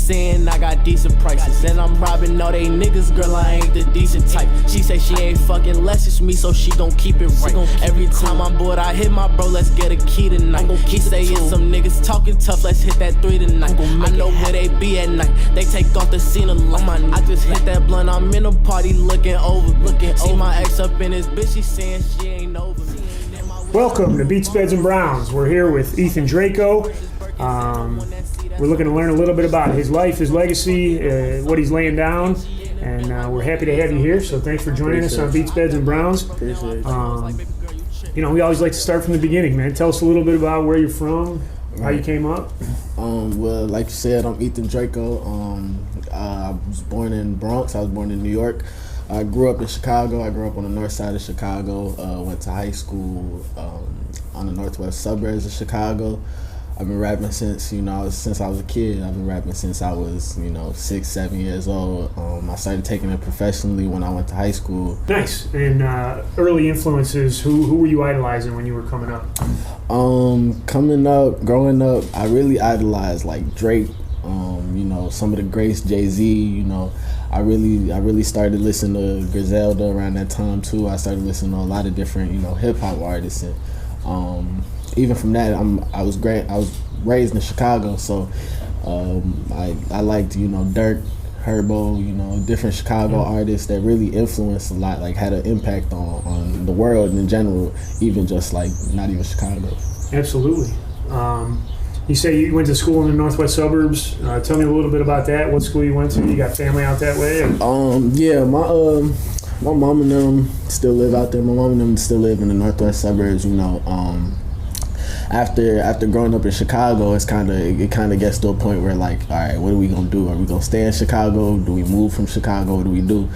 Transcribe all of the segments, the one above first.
saying I got decent prices, and I'm robbing all they niggas, girl, I ain't the decent type. She say she ain't fucking less, it's me, so she gon' keep it right. Every time I'm bored, I hit my bro, let's get a key tonight. He say it's some niggas talking tough, let's hit that 3 tonight. I know where they be at night, they take off the scene of light. I just hit that blunt, I'm in a party looking over. See my ex up in his bitch, she saying she ain't over. Welcome to Beats, Beds, and Browns. We're here with Ethan Draco. We're looking to learn a little bit about his life, his legacy, what he's laying down, and we're happy to have you here. So thanks for joining us on Beats, Beds, and Browns. You know, we always like to start from the beginning, man. Tell us a little bit about where you're from, how you came up. Well, like you said, I'm Ethan Draco. I was born in Bronx. I was born in New York. I grew up in Chicago. I grew up on the north side of Chicago. Went to high school on the northwest suburbs of Chicago. I've been rapping since I was a kid. I've been rapping since I was 6, 7 years old. I started taking it professionally when I went to high school. Nice. And early influences. Who were you idolizing when you were coming up? Growing up, I really idolized like Drake. Some of the greats, Jay-Z. I really started listening to Griselda around that time too. I started listening to a lot of different hip hop artists, and even from that, I was raised in Chicago, so I liked Dirk, Herbo, different Chicago artists that really influenced a lot, like had an impact on the world in general, even just like not even Chicago. Absolutely. You say you went to school in the northwest suburbs. Tell me a little bit about that. What school you went to? You got family out that way? Yeah, my mom and them still live out there. My mom and them still live in the northwest suburbs. After growing up in Chicago, it kind of gets to a point where like, all right, what are we gonna do? Are we gonna stay in Chicago? Do we move from Chicago? What do we do?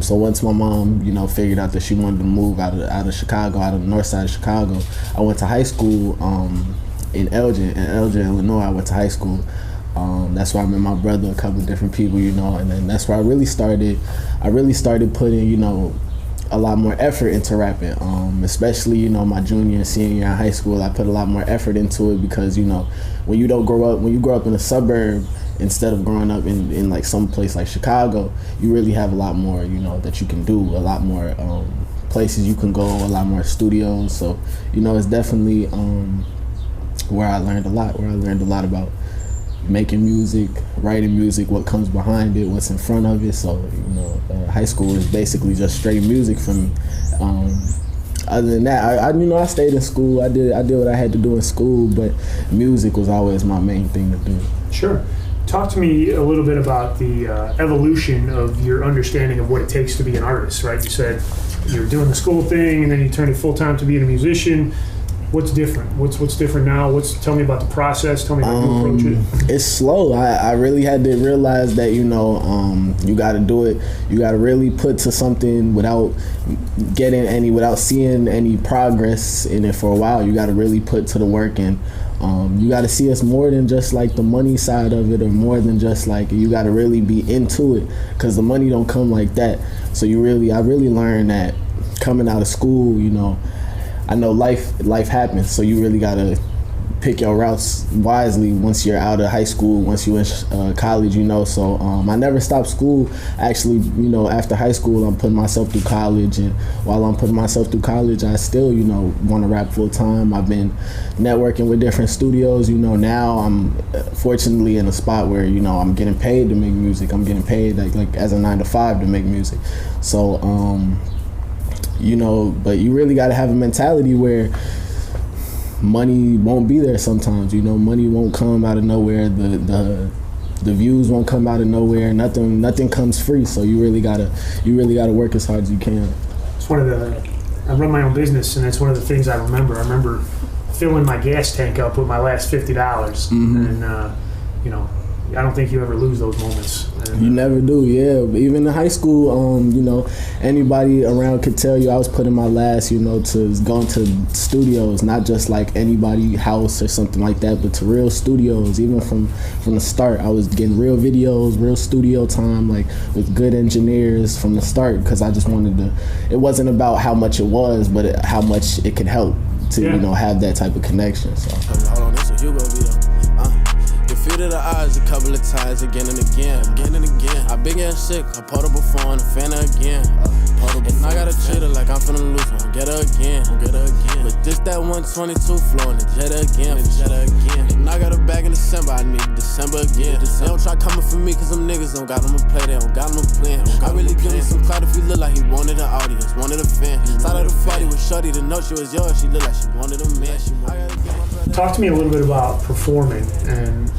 So once my mom, figured out that she wanted to move out of Chicago, out of the north side of Chicago, I went to high school in Elgin, Illinois. I went to high school. That's where I met my brother, a couple of different people, and then that's where I really started putting, a lot more effort into rapping. Especially, my junior and senior year in high school, I put a lot more effort into it because, when you grow up in a suburb, instead of growing up in like some place like Chicago, you really have a lot more, that you can do, a lot more places you can go, a lot more studios. So, it's definitely where I learned a lot about making music, writing music, what comes behind it, what's in front of it. So, high school is basically just straight music for me. Other than that, I stayed in school. I did what I had to do in school, but music was always my main thing to do. Sure. Talk to me a little bit about the evolution of your understanding of what it takes to be an artist, right? You said you're doing the school thing, and then you turned it full-time to being a musician. What's different? What's different now? Tell me about the process. Tell me how you approach it. It's slow. I really had to realize that you got to do it. You got to really put to something without seeing any progress in it for a while. You got to really put to the work, and you got to see us more than just like the money side of it, or more than just like you got to really be into it, because the money don't come like that. So I really learned that coming out of school, I know life happens, so you really gotta pick your routes wisely once you're out of high school, once you're in college, So I never stopped school. Actually, after high school, I'm putting myself through college, and while I'm putting myself through college, I still, want to rap full time. I've been networking with different studios. Now I'm fortunately in a spot where I'm getting paid to make music. I'm getting paid like as a 9-to-5 to make music. So but you really got to have a mentality where money won't be there sometimes. Money won't come out of nowhere. The views won't come out of nowhere. Nothing comes free. So you really gotta work as hard as you can. It's I run my own business, and that's one of the things I remember. I remember filling my gas tank up with my last $50, and I don't think you ever lose those moments. And you never do, yeah. But even in high school, anybody around could tell you I was putting my last, to going to studios, not just like anybody's house or something like that, but to real studios. Even from the start, I was getting real videos, real studio time, like with good engineers from the start, because I just wanted to. It wasn't about how much it was, but how much it could help to have that type of connection. So. Hold on, this is Hugo video. You feel to the eyes a couple of times, again and again. I been getting sick, I pulled up before on the fan again. And I got a cheater like I'm finna lose, won't get her again. But this that 122 flow in the jet again. And I got a bag in December, I need December again. They don't try coming for me cause them niggas don't got them to play, they don't got them to plan. I really give him some clout if he look like he wanted an audience, wanted a fan. Thought of the party with shorty to know she was yours, she look like she wanted a man. Talk to me a little bit about performing, and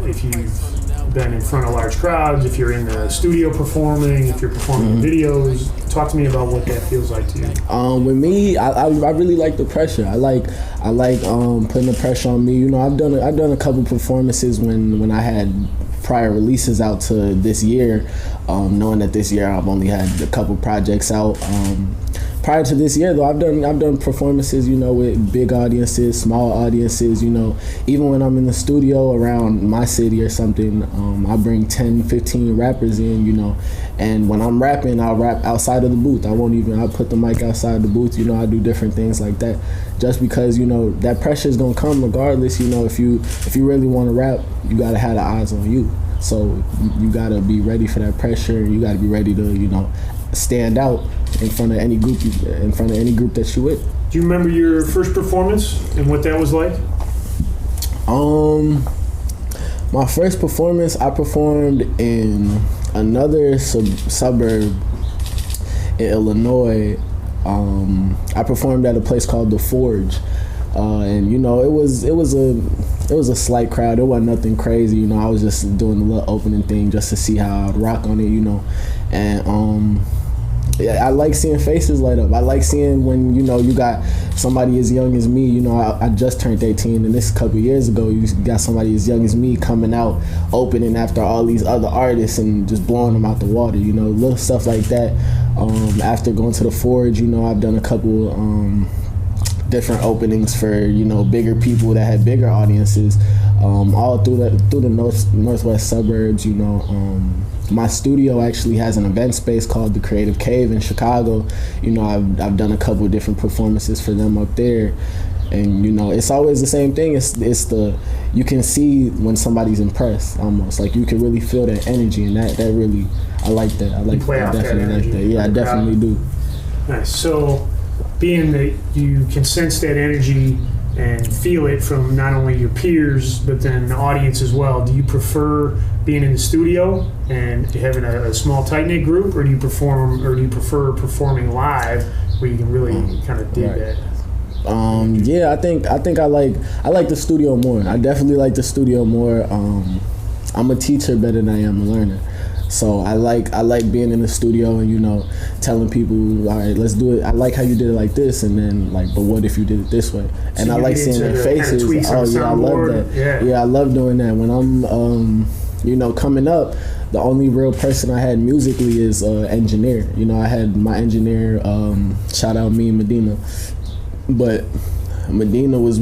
if you've been in front of large crowds, if you're in the studio performing, if you're performing videos. Talk to me about what that feels like to you. With me, I really like the pressure. I like putting the pressure on me. I've done a couple performances when I had prior releases out to this year, knowing that this year I've only had a couple projects out. Prior to this year, though, I've done performances, with big audiences, small audiences, even when I'm in the studio around my city or something, I bring 10, 15 rappers in, and when I'm rapping, I'll rap outside of the booth. I'll put the mic outside the booth, I do different things like that, just because, that pressure is gonna come regardless, if you really want to rap, you gotta have the eyes on you. So you gotta be ready for that pressure, and you gotta be ready to, stand out in front of any group that you with. Do you remember your first performance and what that was like? My first performance, I performed in another suburb in Illinois. I performed at a place called The Forge, and it was a slight crowd. It wasn't nothing crazy. I was just doing a little opening thing just to see how I'd rock on it. And I like seeing faces light up. I like seeing when, you got somebody as young as me. I just turned 18, and this a couple years ago, you got somebody as young as me coming out, opening after all these other artists and just blowing them out the water, little stuff like that. After going to The Forge, I've done a couple different openings for, bigger people that had bigger audiences, all through the northwest suburbs, My studio actually has an event space called the Creative Cave in Chicago. I've done a couple of different performances for them up there, and it's always the same thing. You can see when somebody's impressed, almost like you can really feel that energy, and that really, I like that. I definitely like that. Yeah, I definitely do. Nice. So, being that you can sense that energy and feel it from not only your peers but then the audience as well, do you prefer being in the studio and having a small tight-knit group, or do you prefer performing live where you can really kind of dig that? Yeah, I think I like the studio more. I definitely like the studio more. I'm a teacher better than I am a learner. So I like being in the studio and telling people, all right, let's do it. I like how you did it like this, and then but what if you did it this way? And I like seeing their faces. Oh yeah, I love that. Yeah, I love doing that. When I'm coming up, the only real person I had musically is engineer. I had my engineer, shout out me and Medina, but Medina was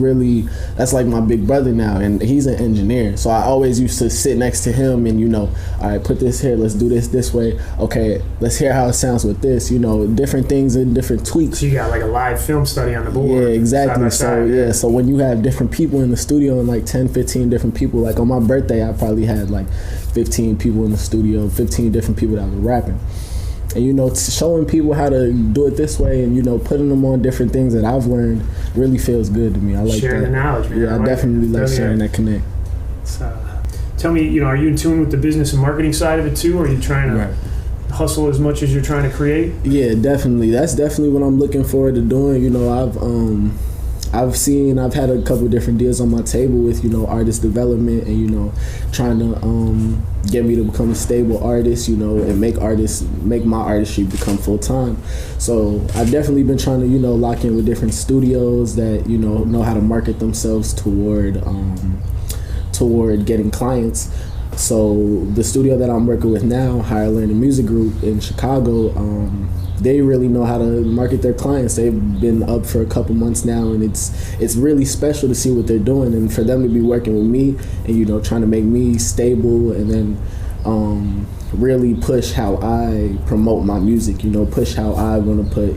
that's like my big brother now, and he's an engineer. So I always used to sit next to him and, all right, put this here, let's do this way. Okay, let's hear how it sounds with this, different things and different tweaks. So you got like a live film study on the board. Yeah, exactly. So when you have different people in the studio and like 10, 15 different people, like on my birthday, I probably had like 15 people in the studio, 15 different people that were rapping. And showing people how to do it this way, and putting them on different things that I've learned really feels good to me. I like sharing that. The knowledge, man. Yeah, I definitely like sharing that connect. Tell me, are you in tune with the business and marketing side of it too, or are you trying to hustle as much as you're trying to create? Yeah, definitely. That's definitely what I'm looking forward to doing. I've had a couple different deals on my table with, artist development and, trying to get me to become a stable artist, and make my artistry become full time. So I've definitely been trying to, lock in with different studios that, know how to market themselves toward getting clients. So the studio that I'm working with now, Higher Learning Music Group in Chicago, they really know how to market their clients. They've been up for a couple months now, and it's really special to see what they're doing, and for them to be working with me and trying to make me stable, and then really push how I promote my music, push how I want to put,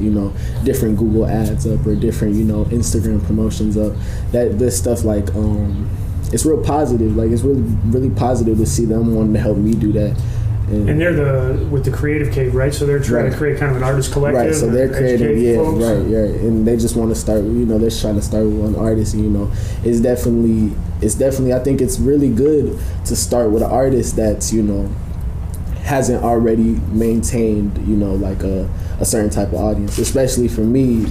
different Google ads up or different, Instagram promotions up. This stuff like it's real positive. Like it's really positive to see them wanting to help me do that. And they're with the Creative Cave, right? So they're trying to create kind of an artist collective. Right, so they're creating, right. And they just want to start, they're trying to start with one artist. And, it's definitely, I think it's really good to start with an artist that's, hasn't already maintained, like a certain type of audience. Especially for me,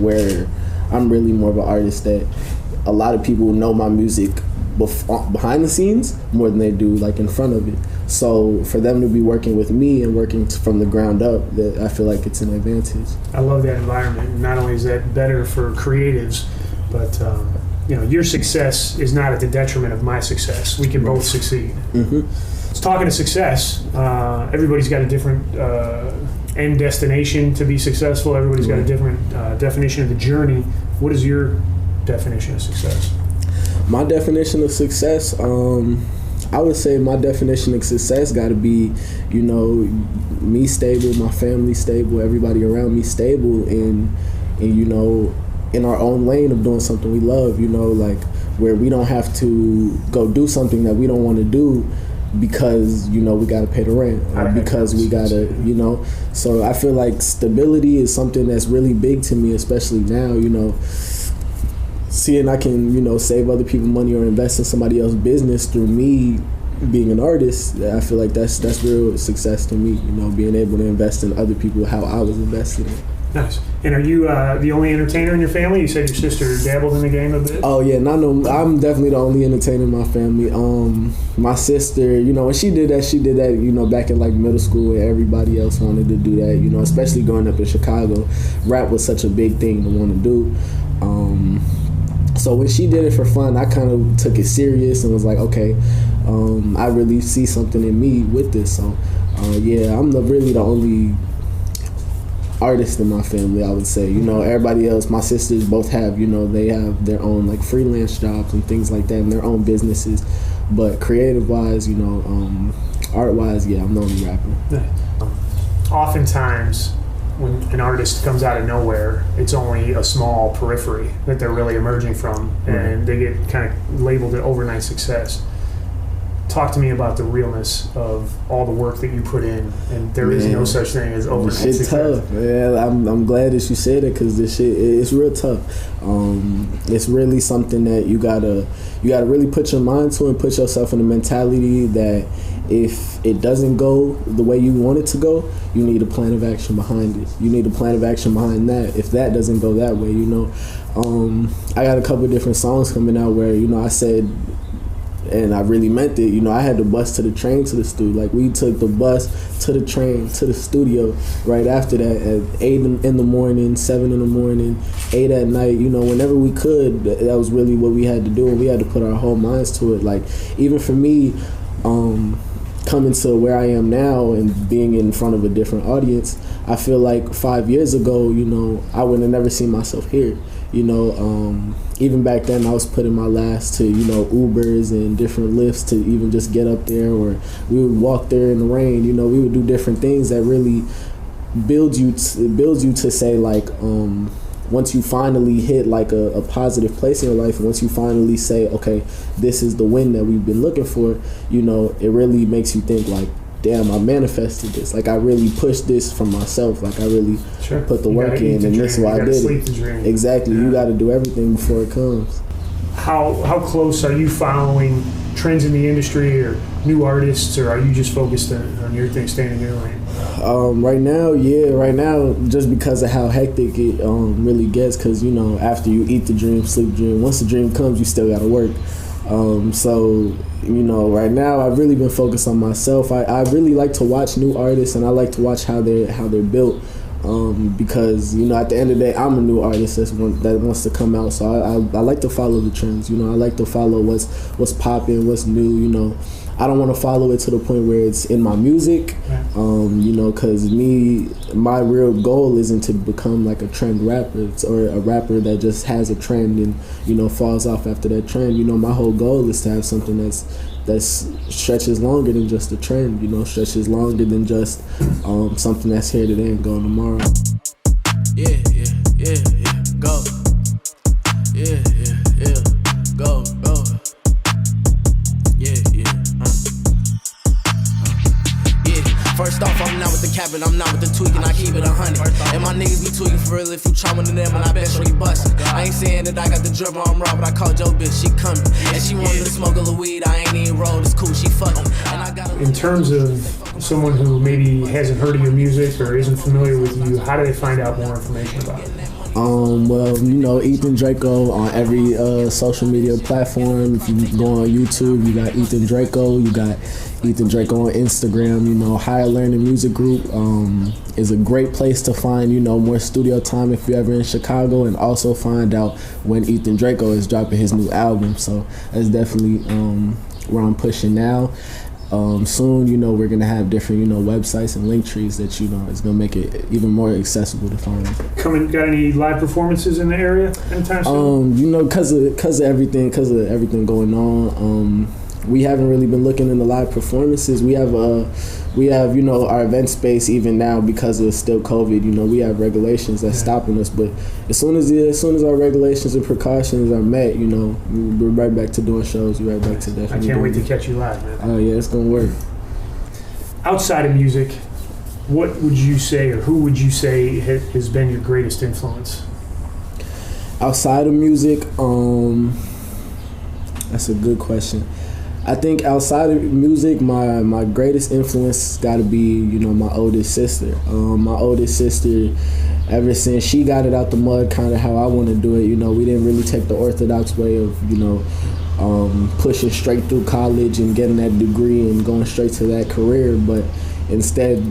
where I'm really more of an artist that a lot of people know my music behind the scenes more than they do like in front of it. So for them to be working with me and working from the ground up, that I feel like it's an advantage. I love that environment. Not only is that better for creatives, but your success is not at the detriment of my success. We can both succeed. Mm-hmm. Talking of success, everybody's got a different end destination to be successful. Everybody's got a different definition of the journey. What is your definition of success? My definition of success, I would say my definition of success got to be, me stable, my family stable, everybody around me stable, and in our own lane of doing something we love, like where we don't have to go do something that we don't want to do because, we got to pay the rent, or because we got to, So I feel like stability is something that's really big to me, especially now, seeing I can, save other people money or invest in somebody else's business through me being an artist. I feel like that's real success to me, being able to invest in other people how I was invested in. Nice. And are you the only entertainer in your family? You said your sister dabbled in the game a bit. Oh yeah, I'm definitely the only entertainer in my family. My sister, when she did that, back in like middle school, where everybody else wanted to do that, especially growing up in Chicago, rap was such a big thing to want to do. So when she did it for fun, I kind of took it serious and was like, okay, I really see something in me with this. So I'm really the only artist in my family, I would say. Everybody else, my sisters both have, they have their own like freelance jobs and things like that, and their own businesses. But creative-wise, art-wise, I'm the only rapper. Oftentimes, when an artist comes out of nowhere, it's only a small periphery that they're really emerging from, and they get kind of labeled an overnight success. Talk to me about the realness of all the work that you put in, and there is no such thing as overnight success. Tough. Yeah, I'm glad that you said it, because this shit it's real tough. It's really something that you gotta really put your mind to and put yourself in a mentality that if it doesn't go the way you want it to go, you need a plan of action behind it. You need a plan of action behind that. If that doesn't go that way, I got a couple of different songs coming out where I said, and I really meant it, I had the bus to the train to the studio. Like, we took the bus to the train to the studio right after that at 8 in the morning, 7 in the morning, 8 at night, whenever we could. That was really what we had to do, and we had to put our whole minds to it. Like, even for me, coming to where I am now and being in front of a different audience, I feel like 5 years ago, I would have never seen myself here. Even back then I was putting my last to, Ubers and different lifts to even just get up there, or we would walk there in the rain, we would do different things that really builds you to say, like, once you finally hit like a positive place in your life, and once you finally say, okay, this is the win that we've been looking for, it really makes you think like, damn, I manifested this. Like, I really pushed this for myself. Like, I really put the work in, and this is why I did it. Exactly. Yeah. You got to do everything before it comes. How close are you following trends in the industry or new artists, or are you just focused on your thing, staying in your lane? Right now, just because of how hectic it really gets, because, after you eat the dream, sleep the dream, once the dream comes, you still got to work. So, right now I've really been focused on myself. I really like to watch new artists, and I like to watch how they're built, because, at the end of the day, I'm a new artist that wants to come out. So I like to follow the trends. I like to follow what's popping, what's new. I don't want to follow it to the point where it's in my music, because my real goal isn't to become like a trend rapper or a rapper that just has a trend and, falls off after that trend. My whole goal is to have something that stretches longer than just a trend, stretches longer than just something that's here today and gone tomorrow. Yeah, go. Yeah, go. First off, I'm not with the capping, I'm not with the tweaking, I keep it 100. And my niggas be tweaking for real, if you try one of them, and I bet we bustin'. I ain't saying that I got the drip on raw, but I called your bitch, she coming. And she wanted to smoke a little weed, I ain't even rolled, it's cool, she fucking. And I got In terms of someone who maybe hasn't heard of your music or isn't familiar with you, how do they find out more information about it? Well, you know, Ethan Draco on every social media platform. If you go on YouTube, you got Ethan Draco. You got Ethan Draco on Instagram. You know, Higher Learning Music Group is a great place to find, you know, more studio time if you're ever in Chicago, and also find out when Ethan Draco is dropping his new album. So that's definitely where I'm pushing now. Soon, you know, we're gonna have different, you know, websites and link trees that, you know, is gonna make it even more accessible to find. Got any live performances in the area anytime soon? You know, cause of everything going on, we haven't really been looking into live performances. We have you know, our event space even now, because of still COVID. You know, we have regulations that's stopping us, but as soon as our regulations and precautions are met, you know, we're right back to doing shows. We're right back to definitely. I can't wait to catch you live, man. Oh yeah, it's gonna work. Outside of music, what would you say, or who would you say has been your greatest influence? Outside of music, that's a good question. I think outside of music, my greatest influence got to be, you know, my oldest sister. My oldest sister, ever since she got it out the mud, kind of how I want to do it. You know, we didn't really take the orthodox way of, you know, pushing straight through college and getting that degree and going straight to that career, but instead,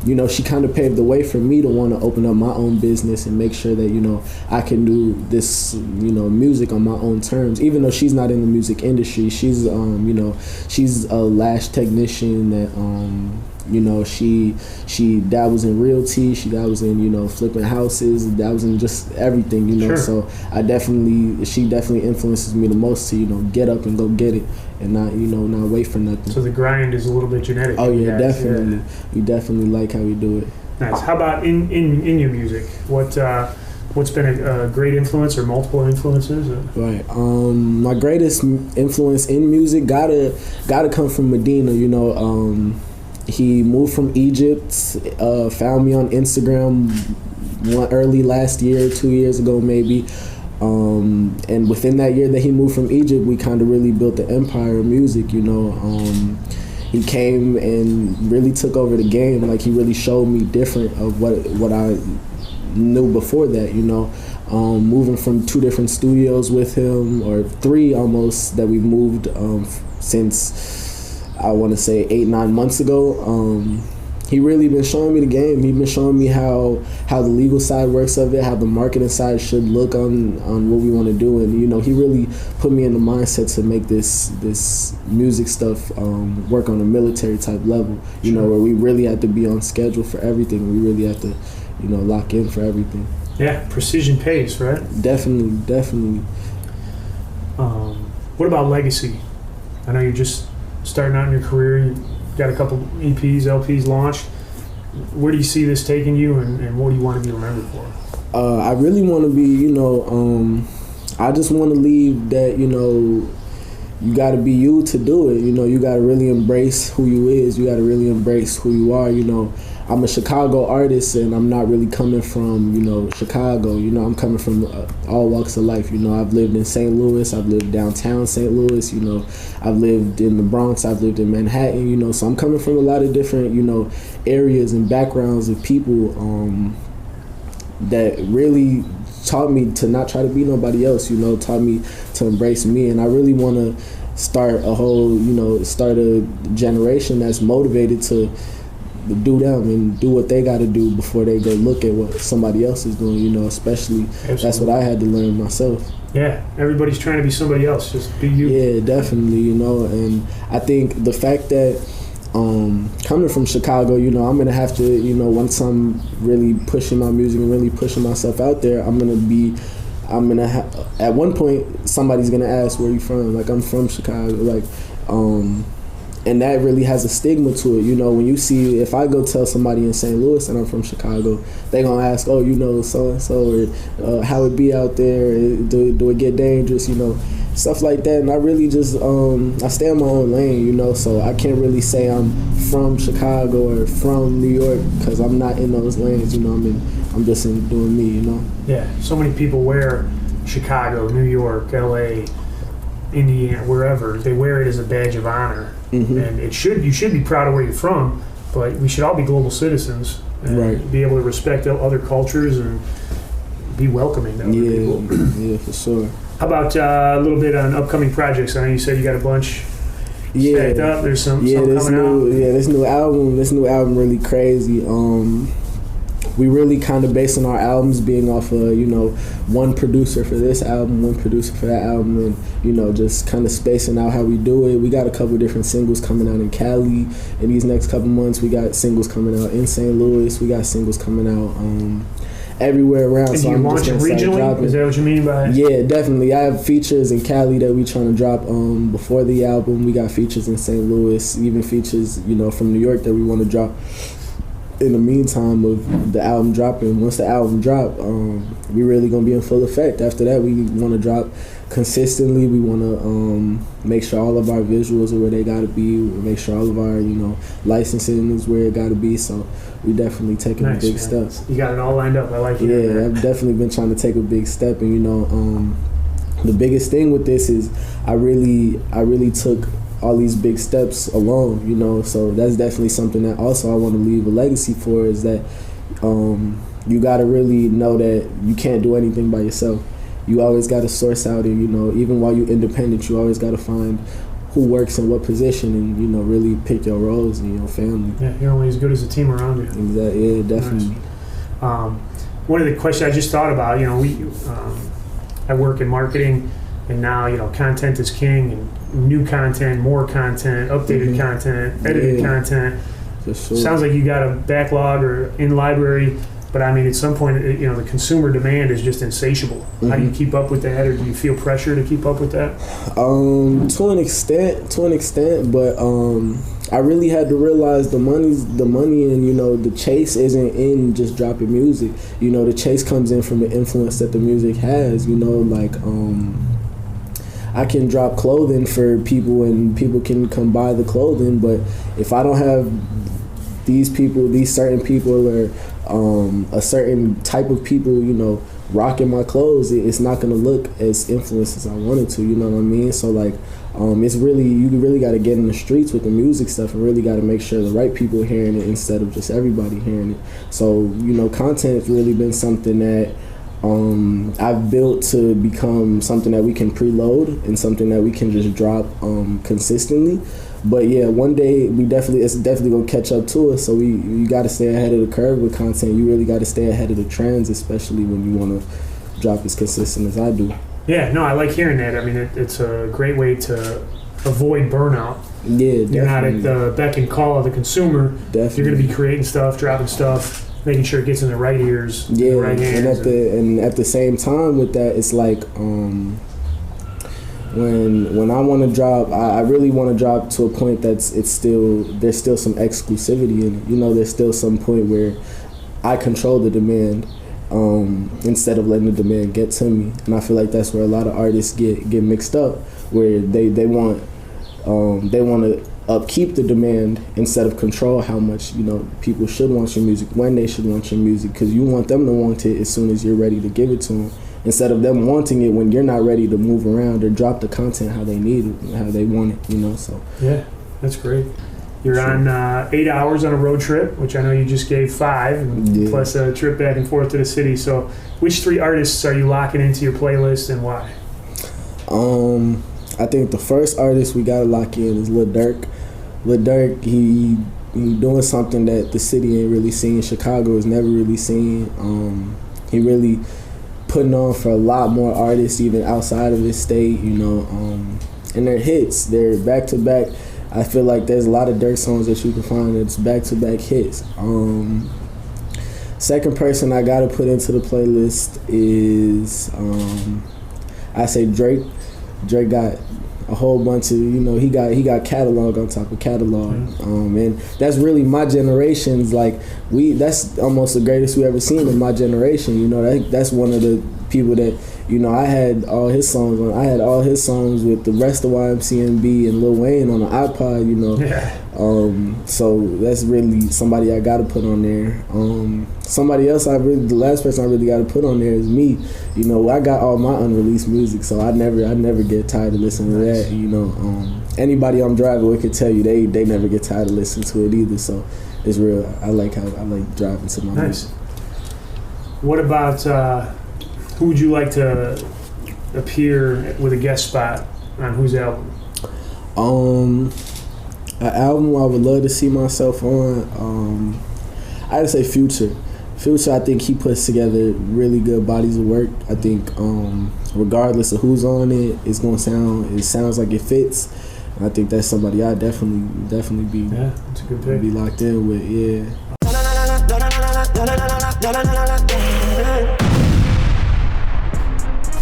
you know, she kind of paved the way for me to want to open up my own business and make sure that, you know, I can do this, you know, music on my own terms. Even though she's not in the music industry, she's, you know, she's a lash technician that, you know, she dabbles in realty, she dabbles in, you know, flipping houses, dabbles in just everything, you know. Sure. So she definitely influences me the most to, you know, get up and go get it and not, you know, not wait for nothing. So the grind is a little bit genetic. Oh yeah, definitely. Yeah. We definitely like how we do it. Nice. How about in your music? What's been a great influence or multiple influences? Right. My greatest influence in music gotta come from Medina. You know, he moved from Egypt, found me on Instagram early last year, 2 years ago maybe. And within that year that he moved from Egypt, we kind of really built the empire of music, you know. He came and really took over the game. Like, he really showed me different of what I knew before that, you know. Moving from 2 different studios with him, or 3 almost, that we've moved since, I want to say 8-9 months ago. He really been showing me the game. He been showing me how the legal side works of it, how the marketing side should look on what we want to do, and, you know, he really put me in the mindset to make this music stuff work on a military type level. You know, where we really have to be on schedule for everything. We really have to, you know, lock in for everything. Yeah, precision pays, right? Definitely. What about legacy? I know you're just starting out in your career. You got a couple EPs, LPs launched. Where do you see this taking you, and what do you want to be remembered for? I really want to be, you know, I just want to leave that, you know, you got to be you to do it. You know, you got to really embrace who you is. You got to really embrace who you are. You know, I'm a Chicago artist, and I'm not really coming from, you know, Chicago. You know, I'm coming from all walks of life. You know, I've lived in St. Louis. I've lived downtown St. Louis. You know, I've lived in the Bronx. I've lived in Manhattan. You know, so I'm coming from a lot of different, you know, areas and backgrounds of people that really taught me to not try to be nobody else. You know, taught me to embrace me, and I really want to start a generation that's motivated to do them and do what they got to do before they go look at what somebody else is doing, you know, especially. Absolutely. That's what I had to learn myself. Yeah, everybody's trying to be somebody else, just be you. Yeah, definitely, you know, and I think the fact that coming from Chicago, you know, I'm going to have to, you know, once I'm really pushing my music and really pushing myself out there, at one point, somebody's going to ask, where you from? Like, I'm from Chicago, like, And that really has a stigma to it. You know, when you see, if I go tell somebody in St. Louis that I'm from Chicago, they gonna ask, oh, you know, so-and-so, or how it be out there, do it get dangerous, you know, stuff like that. And I really just, I stay in my own lane, you know, so I can't really say I'm from Chicago or from New York, because I'm not in those lanes, you know. I'm just doing me, you know. Yeah, so many people wear Chicago, New York, LA, Indiana, wherever. They wear it as a badge of honor. Mm-hmm. And you should be proud of where you're from, but we should all be global citizens and right. be able to respect other cultures and be welcoming to other people. Yeah, for sure. How about a little bit on upcoming projects? I know you said you got a bunch stacked up. There's some coming out. Yeah, this new album really crazy. We really kind of basing our albums being off of, you know, one producer for this album, one producer for that album, and, you know, just kind of spacing out how we do it. We got a couple different singles coming out in Cali in these next couple months. We got singles coming out in St. Louis. We got singles coming out everywhere around. And so you I'm launch just it regionally? Is that what you mean by it? Yeah, definitely. I have features in Cali that we trying to drop before the album. We got features in St. Louis, even features, you know, from New York that we want to drop in the meantime of the album dropping. Once the album drop, we really gonna be in full effect. After that, we want to drop consistently. We want to make sure all of our visuals are where they gotta be. Make sure all of our, you know, licensing is where it gotta be. So we definitely taking a big step. You got it all lined up. I like it. Yeah, I've definitely been trying to take a big step, and, you know, the biggest thing with this is I really took all these big steps alone, you know, so that's definitely something that also I want to leave a legacy for, is that you got to really know that you can't do anything by yourself. You always got to source out, and, you know, even while you're independent, you always got to find who works in what position, and, you know, really pick your roles in your family. Yeah, you're only as good as the team around you. Exactly, yeah, definitely. Nice. One of the questions I just thought about, you know, I work in marketing, and now, you know, content is king, and new content, more content, updated content, edited content. For sure. Sounds like you got a backlog or in library, but I mean, at some point, you know, the consumer demand is just insatiable. How do you keep up with that, or do you feel pressure to keep up with that? To an extent, but I really had to realize the money, and, you know, the chase isn't in just dropping music. You know, the chase comes in from the influence that the music has. You know, like I can drop clothing for people, and people can come buy the clothing, but if I don't have these certain people, or a certain type of people, you know, rocking my clothes, it's not gonna look as influenced as I wanted to, you know what I mean? So, like, it's really, you really got to get in the streets with the music stuff, and really got to make sure the right people are hearing it instead of just everybody hearing it. So, you know, content has really been something that I've built to become something that we can preload, and something that we can just drop consistently. But yeah, one day it's definitely gonna catch up to us. So you got to stay ahead of the curve with content. You really got to stay ahead of the trends, especially when you want to drop as consistent as I do. Yeah, no, I like hearing that. I mean, it's a great way to avoid burnout. Yeah, definitely. You're not at the beck and call of the consumer. Definitely. You're gonna be creating stuff, dropping stuff, making sure it gets in the right ears, yeah, the right hands. And at the same time with that, it's like when I want to drop, I really want to drop to a point there's still some exclusivity in it. You know, there's still some point where I control the demand instead of letting the demand get to me. And I feel like that's where a lot of artists get mixed up, where they want to upkeep the demand instead of control how much, you know, people should want your music, when they should want your music, because you want them to want it as soon as you're ready to give it to them, instead of them wanting it when you're not ready to move around or drop the content how they need it, how they want it, you know. So yeah, that's great. You're on 8 hours on a road trip, which I know you just gave 5, and plus a trip back and forth to the city. So which 3 artists are you locking into your playlist, and why? I think the first artist we gotta lock in is Lil Durk. Lil Durk, he doing something that the city ain't really seen, Chicago has never really seen. He really putting on for a lot more artists even outside of his state, you know, and they're hits. They're back to back. I feel like there's a lot of Durk songs that you can find that's back to back hits. Second person I gotta put into the playlist is I say Drake. Drake got a whole bunch of, he got catalog on top of catalog, and that's really my generation's, like, that's almost the greatest we ever seen in my generation. That's one of the people that, I had all his songs with the rest of YMCMB and Lil Wayne on the iPod, Yeah. So that's really somebody I gotta put on there. Somebody else the last person I really gotta put on there is me. I got all my unreleased music, so I never get tired of listening to that. Anybody I'm driving with could tell you they never get tired of listening to it either. So it's real. I like driving to my music. What about who would you like to appear with a guest spot on whose album? An album I would love to see myself on, I'd say Future. Future, I think he puts together really good bodies of work. I think regardless of who's on it, it sounds like it fits. And I think that's somebody I'd definitely be, that's a good pick. Be locked in with, yeah.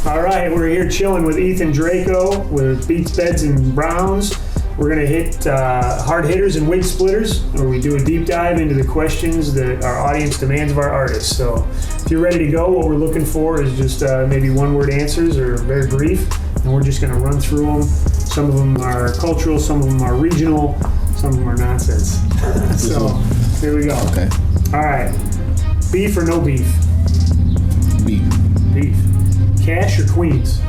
All right, we're here chilling with Ethan Draco with Beats, Beds, and Browns. We're going to hit hard hitters and wig splitters, where we do a deep dive into the questions that our audience demands of our artists. So if you're ready to go, what we're looking for is just maybe one-word answers or very brief, and we're just going to run through them. Some of them are cultural, some of them are regional, some of them are nonsense. So here we go. Okay. All right. Beef or no beef? Beef. Beef. Cash or Queens?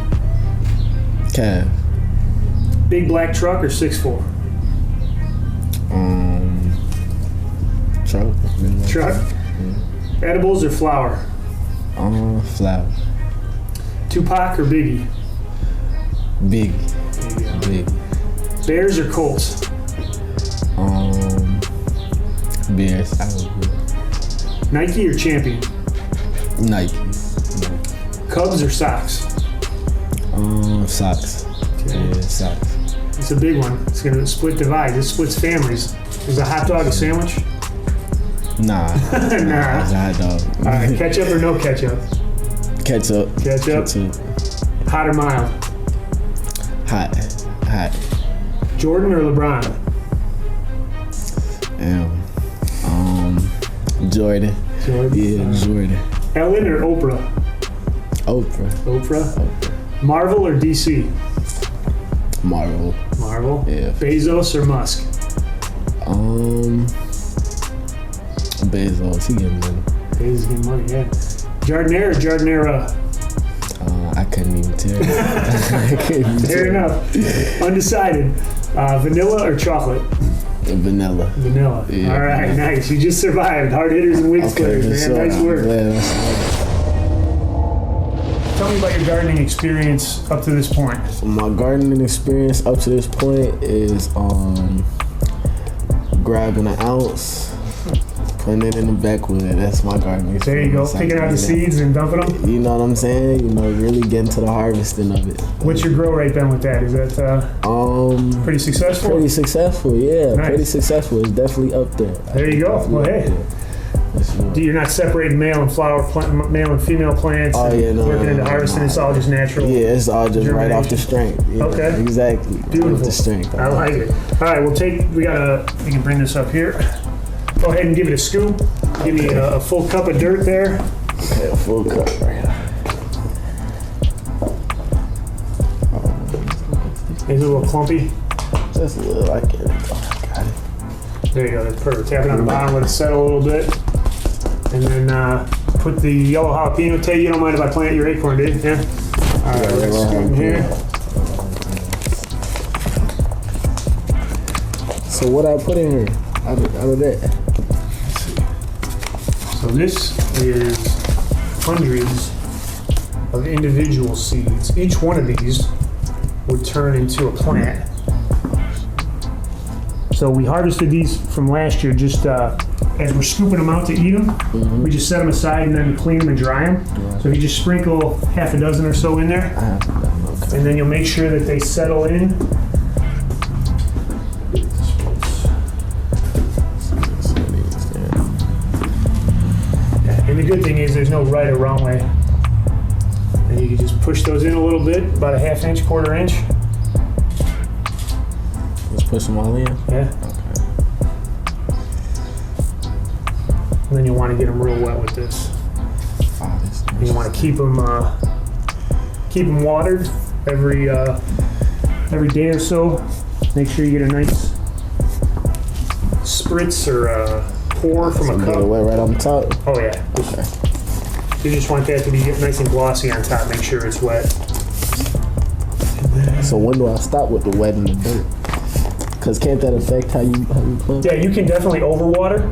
Cash. Big black truck or 6'4"? Truck. Truck. Yeah. Edibles or flour? Flour. Tupac or Biggie? Big. Bears or Colts? Bears. Nike or Champion? Nike. Cubs or Sox? Socks. Okay. Yeah, socks. It's a big one. It's going to split divide. This splits families. Is a hot dog a sandwich? Nah. Nah. It's a hot dog. All right, ketchup or no ketchup? Ketchup. Hot or mild? Hot. Jordan or LeBron? Jordan. Yeah, Jordan. Ellen or Oprah? Oprah. Marvel or DC? Marvel. Yeah. Bezos or Musk? Bezos. He getting money. Bezos getting money, yeah. Jardinere or Jardinera? I couldn't even tell. Fair enough. Undecided. Vanilla or chocolate? Vanilla. Yeah. All right, nice. You just survived. Hard hitters and wig splitters, man. Sure. Nice work. Yeah, Tell me about your gardening experience up to this point. my gardening experience up to this point is grabbing an ounce, putting it in the backwood. That's my gardening experience. There you go. Picking out the seeds and dumping them. You know what I'm saying? Really getting to the harvesting of it. What's your grow rate been with that? Is that pretty successful? Pretty successful, yeah. Nice. Pretty successful. It's definitely up there. There you go. Well, hey. You're not separating male and female plants. Working into harvesting. It's all just natural. Yeah, it's all just right off the strength. Yeah, okay. Exactly. Beautiful. Off the strength. I like it. All right, we can bring this up here. Go ahead and give it a scoop. Give me a full cup of dirt there. Okay, a full cup right here. Is it a little clumpy? Just a little like it. Got it. There you go. That's perfect. Tap it on the bottom, let it settle a little bit. And then put the yellow jalapeno. Tay, you don't mind if I plant your acorn, do you? Yeah? All right, let's scoop in here. So what I put in here out of that? So this is hundreds of individual seeds. Each one of these would turn into a plant. So we harvested these from last year just as we're scooping them out to eat them. Mm-hmm. We just set them aside and then clean them and dry them. Right. So if you just sprinkle half a dozen or so in there, okay. And then you'll make sure that they settle in. And the good thing is there's no right or wrong way. And you can just push those in a little bit, about a half inch, quarter inch. Just push them all in? Yeah. Okay. And then you want to get them real wet with this. And you want to keep them watered every day or so. Make sure you get a nice spritz or pour from a cup. Get it wet right on top? Oh yeah. Okay. You just want that to be nice and glossy on top. Make sure it's wet. So when do I stop with the wet in the dirt? Because can't that affect how you plant? Yeah, you can definitely overwater.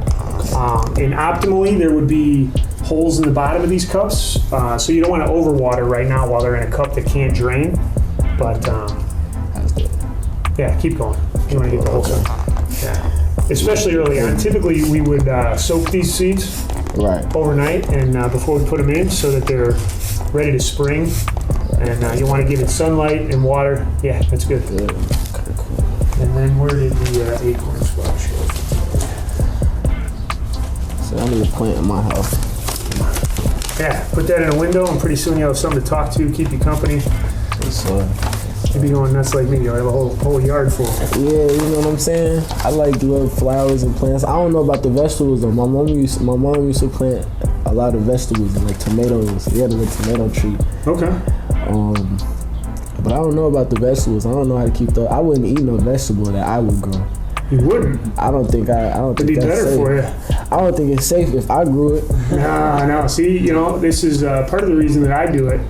And optimally, there would be holes in the bottom of these cups. So you don't want to overwater right now while they're in a cup that can't drain. But That's good. yeah, keep going. You want to get the whole cup. Yeah. Especially early on. Typically, we would soak these seeds overnight and before we put them in so that they're ready to spring. And you want to give it sunlight and water. Yeah, that's good. Good. Okay, cool. And then where did the acorns go? So I need a plant in my house. Yeah, put that in a window and pretty soon you'll have something to talk to, keep you company. So, You'll be going nuts like me. You'll have a whole yard full. yeah, you know what I'm saying? I like little flowers and plants. I don't know about the vegetables though. My mom used to plant a lot of vegetables, like tomatoes. We had a little tomato tree. Okay. But I don't know about the vegetables. I don't know how to keep those. I wouldn't eat no vegetable that I would grow. You wouldn't? I don't think It'd be that's better safe. for you. I don't think it's safe if I grew it. No. See, this is part of the reason that I do it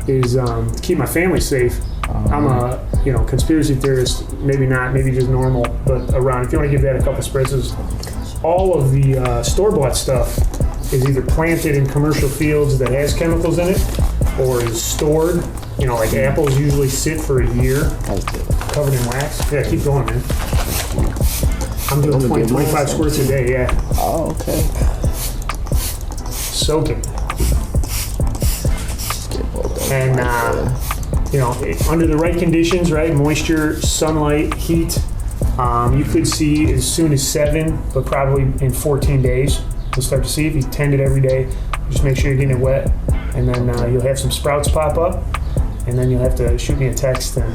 is to keep my family safe. I'm a conspiracy theorist. Maybe not. Maybe just normal. But around. If you want to give that a couple spritzes, all of the store-bought stuff is either planted in commercial fields that has chemicals in it, or is stored. Like apples usually sit for a year, covered in wax. Yeah, keep going, man. I'm doing 25 squirts a day. Yeah. Oh, okay. Soaking. And under the right conditions, right? Moisture, sunlight, heat. You could see as soon as 7, but probably in 14 days. You'll start to see if you tend it every day. Just make sure you're getting it wet, and then you'll have some sprouts pop up, and then you'll have to shoot me a text and.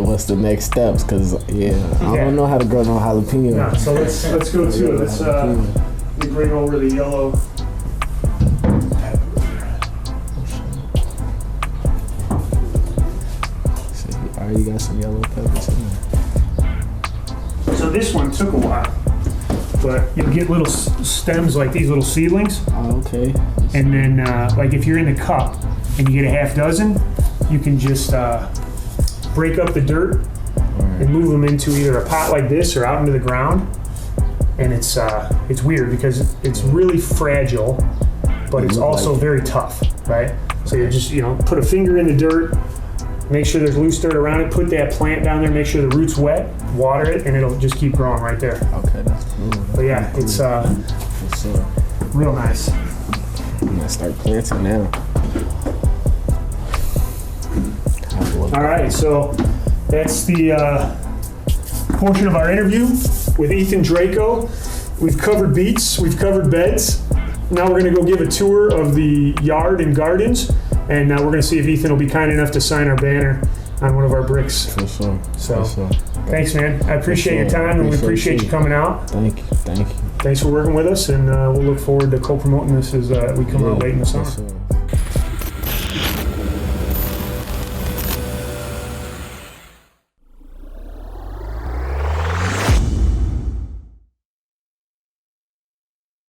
What's the next steps? Cause I don't know how to grow no jalapeno. No, so let's go to it. Let's let me bring over the yellow. See, I already got some yellow peppers in there. So this one took a while, but you'll get little stems like these, little seedlings. Oh, okay. And then, like if you're in the cup and you get a half dozen, you can just break up the dirt and move them into either a pot like this or out into the ground. And it's weird because it's really fragile, but it's also very tough, right? So you just put a finger in the dirt, make sure there's loose dirt around it, put that plant down there, make sure the root's wet, water it, and it'll just keep growing right there. Okay, that's cool. But yeah, it's real nice. I'm gonna start planting now. All right, so that's the portion of our interview with Ethan Draco. We've covered beats, we've covered beds. Now we're gonna go give a tour of the yard and gardens, and now we're gonna see if Ethan will be kind enough to sign our banner on one of our bricks. For sure. So, thanks, man. I appreciate your time, and we appreciate you coming out. Thank you. Thanks for working with us, and we'll look forward to co-promoting this as we come out late in the summer. For sure.